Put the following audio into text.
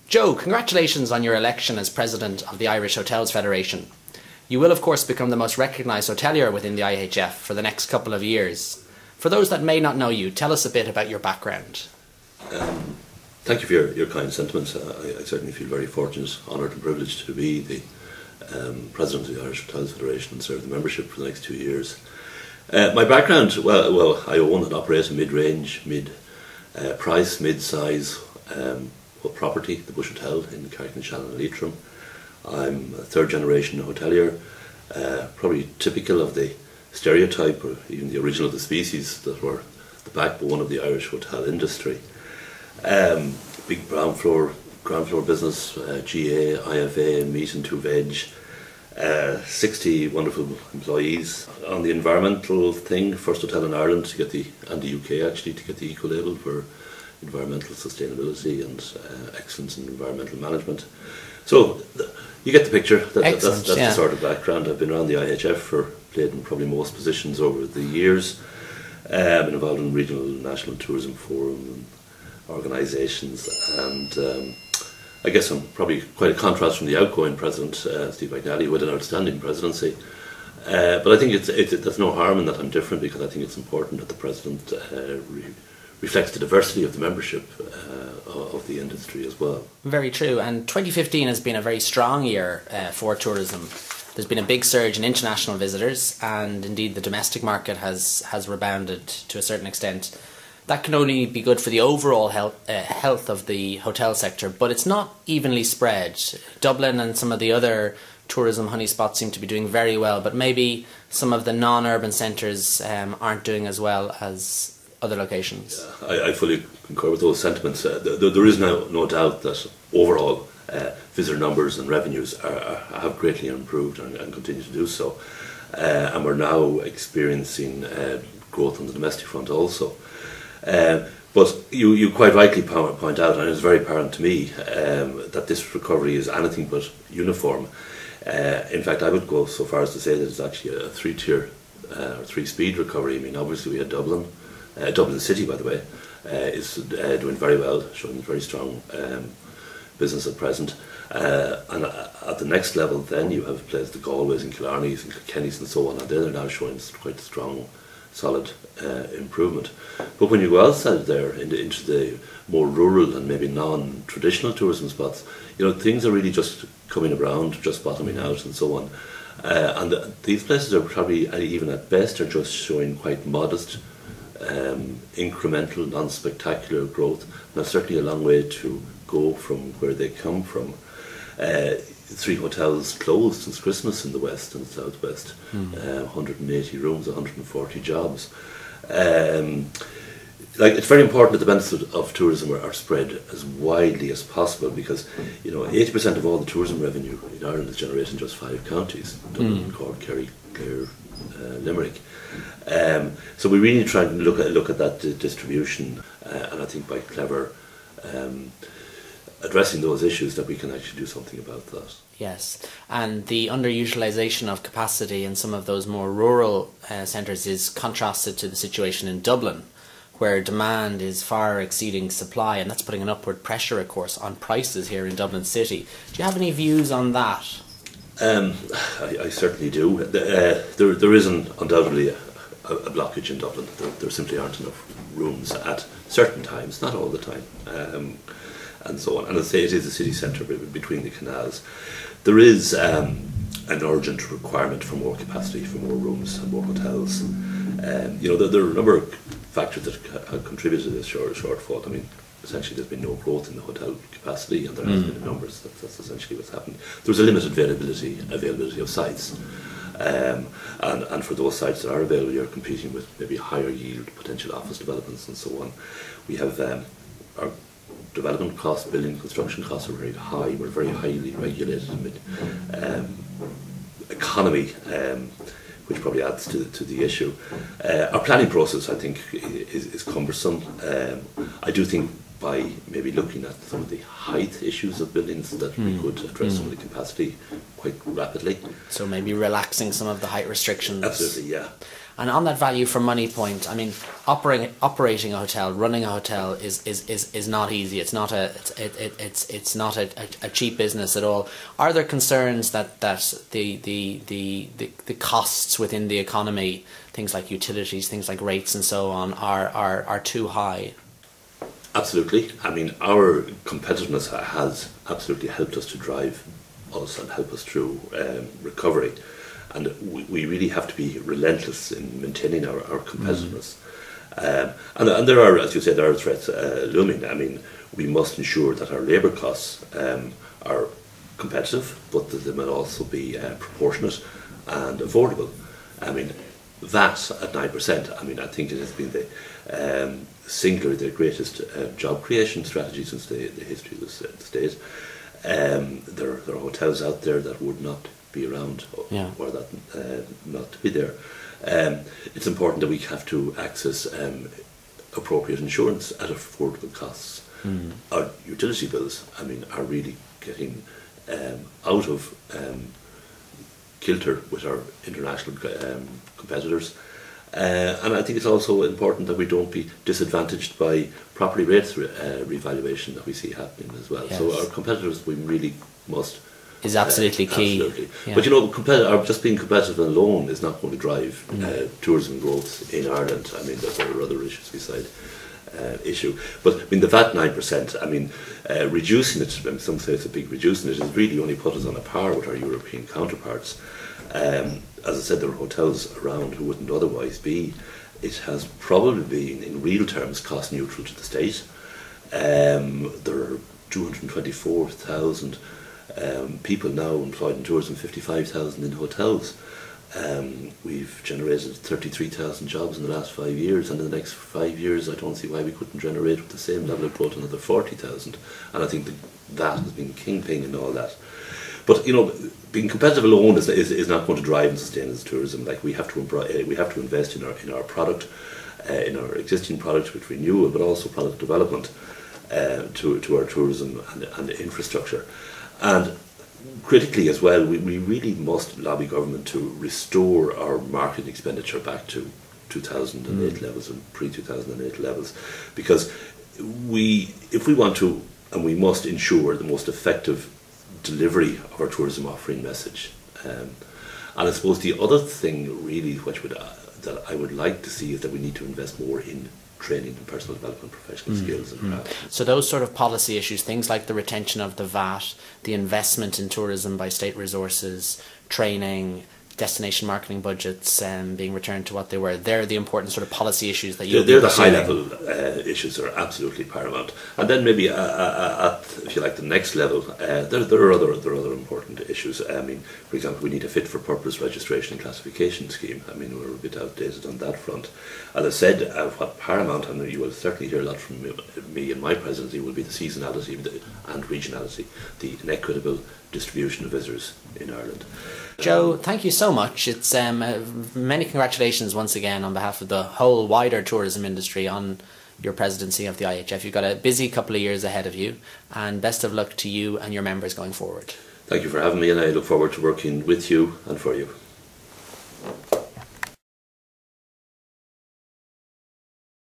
Joe, congratulations on your election as President of the Irish Hotels Federation. You will of course become the most recognised hotelier within the IHF for the next couple of years. For those that may not know you, tell us a bit about your background. Thank you for your kind sentiments. I certainly feel very fortunate, honoured and privileged to be the President of the Irish Hotels Federation and serve the membership for the next 2 years. My background, well, I own and operate a mid-range, mid-price, mid-size property, the Bush Hotel in Carrick-on-Shannon and Leitrim. I'm a third generation hotelier, probably typical of the stereotype or even the original of the species that were the backbone of the Irish hotel industry. Big ground floor business, GA, IFA, meat and two veg, 60 wonderful employees. On the environmental thing, first hotel in Ireland to get and the UK actually, to get the eco label for environmental sustainability and excellence in environmental management. So you get the picture. That's the sort of background. I've been around the IHF played in probably most positions over the years. Been involved in regional and national tourism forums and organisations, and I guess I'm probably quite a contrast from the outgoing President, Steve McNally, with an outstanding presidency. But I think there's no harm in that I'm different, because I think it's important that the President reflects the diversity of the membership of the industry as well. Very true, and 2015 has been a very strong year for tourism. There's been a big surge in international visitors, and indeed the domestic market has rebounded to a certain extent. That can only be good for the overall health of the hotel sector, but it's not evenly spread. Dublin and some of the other tourism honey spots seem to be doing very well, but maybe some of the non-urban centres aren't doing as well as other locations. Yeah, I fully concur with those sentiments. There is no doubt that overall visitor numbers and revenues have greatly improved and continue to do so. And we're now experiencing growth on the domestic front also. But you quite rightly point out, and it's very apparent to me, that this recovery is anything but uniform. In fact, I would go so far as to say that it's actually a three-tier or three-speed recovery. I mean, obviously we had Dublin City, by the way, is doing very well, showing very strong business at present. And at the next level then you have places, the Galways and Killarneys and Kilkennys and so on, and they're now showing quite strong, solid improvement. But when you go outside there into the more rural and maybe non-traditional tourism spots, things are really just coming around, just bottoming out and so on. And these places are probably, even at best, are just showing quite modest, incremental, non-spectacular growth. And that's certainly a long way to go from where they come from. 3 hotels closed since Christmas in the west and the southwest. 180 rooms, 140 jobs. It's very important that the benefits of tourism are spread as widely as possible, because 80% of all the tourism revenue in Ireland is generated in just 5 counties: Dublin, Cork, Kerry, Clare, Limerick. So we really try to look at that distribution, and I think by clever addressing those issues that we can actually do something about that. Yes, and the underutilisation of capacity in some of those more rural centres is contrasted to the situation in Dublin, where demand is far exceeding supply, and that's putting an upward pressure, of course, on prices here in Dublin City. Do you have any views on that? I certainly do. There is undoubtedly a blockage in Dublin. There simply aren't enough rooms at certain times, not all the time. And so on. And as I say, it is a city centre between the canals. There is an urgent requirement for more capacity, for more rooms and more hotels. There are a number of factors that have contributed to this shortfall. I mean, essentially there's been no growth in the hotel capacity, and there has been in numbers. That's essentially what's happened. There's a limited availability of sites. And for those sites that are available, you're competing with maybe higher yield potential office developments and so on. We have our development costs, building construction costs are very high. We're very highly regulated economy, which probably adds to the issue. Our planning process, I think, is cumbersome. I do think by maybe looking at some of the height issues of buildings that we could address some of the capacity quite rapidly. So maybe relaxing some of the height restrictions. Absolutely, yeah. And on that value for money point, I mean, operating a hotel, running a hotel is not easy. It's not a cheap business at all. Are there concerns that the costs within the economy, things like utilities, things like rates and so on, are too high? Absolutely. I mean, our competitiveness has absolutely helped us to drive us and help us through recovery. And we really have to be relentless in maintaining our competitiveness. And there are, as you said, there are threats looming. I mean, we must ensure that our labour costs are competitive, but that they will also be proportionate and affordable. I mean, VAT at 9%, I mean, I think it has been the greatest job creation strategy since the history of the state. There are hotels out there that would not be around or that not to be there. It's important that we have to access appropriate insurance at affordable costs. Our utility bills, I mean, are really getting out of kilter with our international competitors. And I think it's also important that we don't be disadvantaged by property rates revaluation that we see happening as well. Yes. So our competitors, we really must... is absolutely key. Absolutely. Yeah. But you know, just being competitive alone is not going to drive tourism growth in Ireland. I mean, there are other issues beside issue. But I mean, the VAT 9%, I mean, reducing it, I mean, some say it's a big reducing it, has really only put us on a par with our European counterparts. As I said, there are hotels around who wouldn't otherwise be. It has probably been, in real terms, cost neutral to the state. There are 224,000 people now employed in tourism, 55,000 in hotels. We've generated 33,000 jobs in the last 5 years, and in the next 5 years I don't see why we couldn't generate with the same level of growth another 40,000. And I think that has been kingpin in all that. But you know, being competitive alone is not going to drive and sustain as tourism. Like, we have to invest in our product, in our existing product with renewal, but also product development to our tourism and infrastructure. And critically as well, we really must lobby government to restore our marketing expenditure back to 2008 levels and pre-2008 levels, because if we want to, and we must ensure the most effective delivery of our tourism offering message. And I suppose the other thing really that I would like to see is that we need to invest more in training and personal development, professional skills and craft. So those sort of policy issues, things like the retention of the VAT, the investment in tourism by state resources, training, destination marketing budgets being returned to what they were, they're the important sort of policy issues that you're They're the high level issues that are absolutely paramount. And then maybe at, if you like, the next level, there are other important issues. I mean, for example, we need a fit for purpose registration and classification scheme. I mean, we're a bit outdated on that front. As I said, what paramount, and you will certainly hear a lot from me in my presidency, will be the seasonality and regionality, the inequitable distribution of visitors in Ireland. Joe, thank you so much. It's many congratulations once again on behalf of the whole wider tourism industry on your presidency of the IHF. You've got a busy couple of years ahead of you, and best of luck to you and your members going forward. Thank you for having me, and I look forward to working with you and for you.